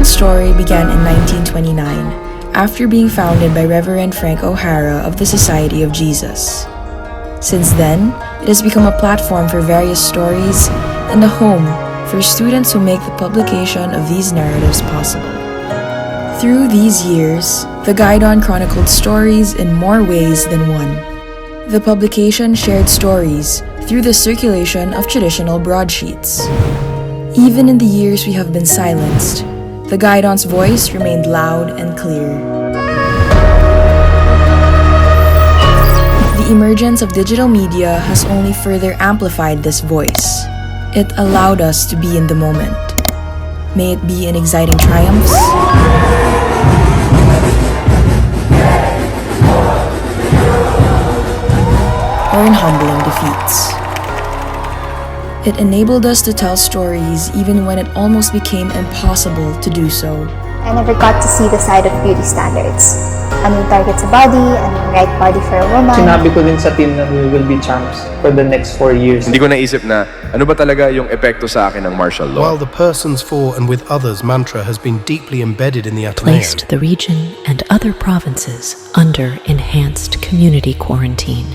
story began in 1929, after being founded by Reverend Frank O'Hara of the Society of Jesus. Since then, it has become a platform for various stories and a home for students who make the publication of these narratives possible. Through these years, the GUIDON chronicled stories in more ways than one. The publication shared stories through the circulation of traditional broadsheets. Even in the years we have been silenced, the GUIDON's voice remained loud and clear. The emergence of digital media has only further amplified this voice. It allowed us to be in the moment. May it be in exciting triumphs, or in humbling defeats. It enabled us to tell stories even when it almost became impossible to do so. I never got to see the side of beauty standards. Anong target sa body, anong right body for a woman. Sinabi ko din sa team na we will be champs for the next 4 years. Hindi ko naisip na ano ba talaga yung epekto sa akin ng martial law. While the persons for and with others mantra has been deeply embedded in the Ateneo, placed the region and other provinces under enhanced community quarantine.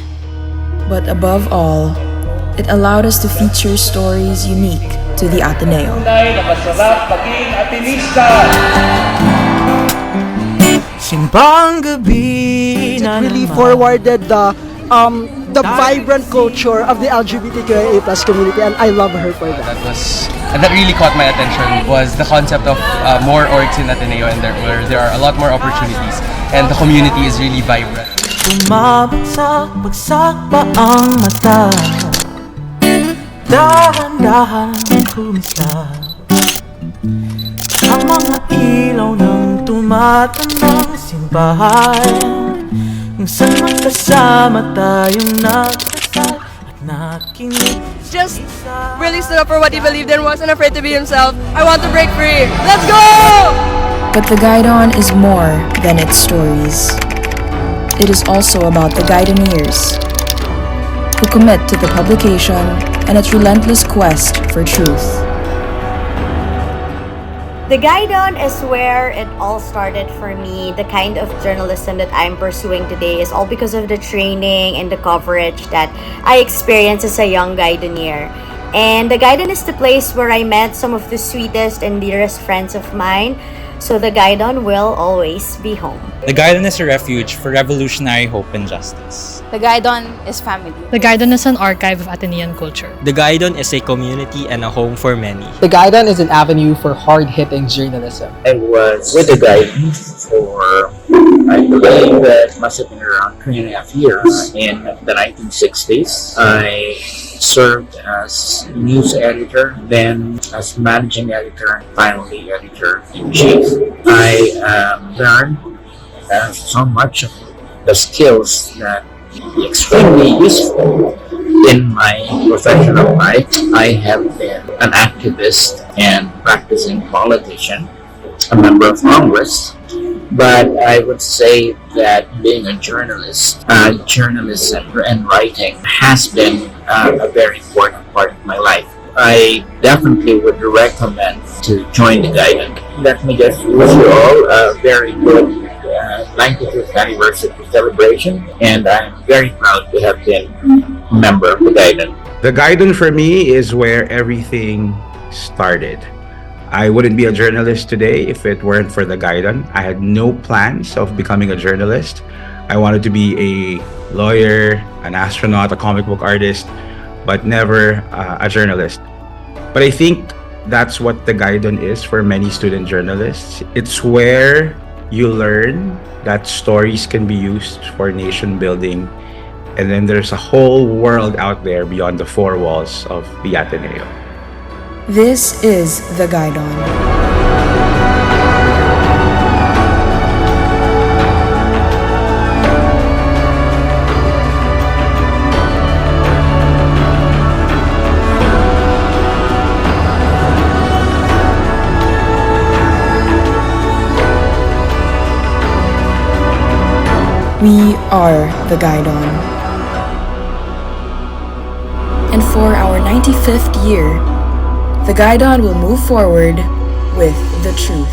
But above all, it allowed us to feature stories unique to the Ateneo. It really forwarded the vibrant culture of the LGBTQIA+ community, and I love her for that. That really caught my attention was the concept of more orgs in Ateneo, and where there are a lot more opportunities, and the community is really vibrant. Bumabagsak pa ang mata, dahan-dahan kumislap ang mga ilaw ng tumatandang simbahan, kung saan magkasama tayong nagdasal at nakinig. Just really stood up for what he believed in, wasn't afraid to be himself. I want to break free. Let's go! But the GUIDON is more than its stories. It is also about the GUIDONeers, who commit to the publication and its relentless quest for truth. The GUIDON is where it all started for me. The kind of journalism that I'm pursuing today is all because of the training and the coverage that I experienced as a young GUIDONeer. And the GUIDON is the place where I met some of the sweetest and dearest friends of mine. So the GUIDON will always be home. The GUIDON is a refuge for revolutionary hope and justice. The GUIDON is family. The GUIDON is an archive of Atenean culture. The GUIDON is a community and a home for many. The GUIDON is an avenue for hard-hitting journalism. I was with the GUIDON for, I believe, it must have been around 3.5 years. In the 1960s, I served as news editor, then as managing editor, and finally editor-in-chief. I learned so much of the skills that are extremely useful in my professional life. I have been an activist and practicing politician, a member of Congress, but I would say that being a journalist, journalism and writing has been a very important part of my life. I definitely would recommend to join the GUIDON. Let me just wish you all a very good 95th anniversary celebration, and I'm very proud to have been a member of the GUIDON. The GUIDON for me is where everything started. I wouldn't be a journalist today if it weren't for the GUIDON. I had no plans of becoming a journalist. I wanted to be a lawyer, an astronaut, a comic book artist, but never a journalist. But I think that's what the GUIDON is for many student journalists. It's where you learn that stories can be used for nation building, and then there's a whole world out there beyond the four walls of the Ateneo. This is the GUIDON. We are the GUIDON. And for our 95th year, the GUIDON will move forward with the truth.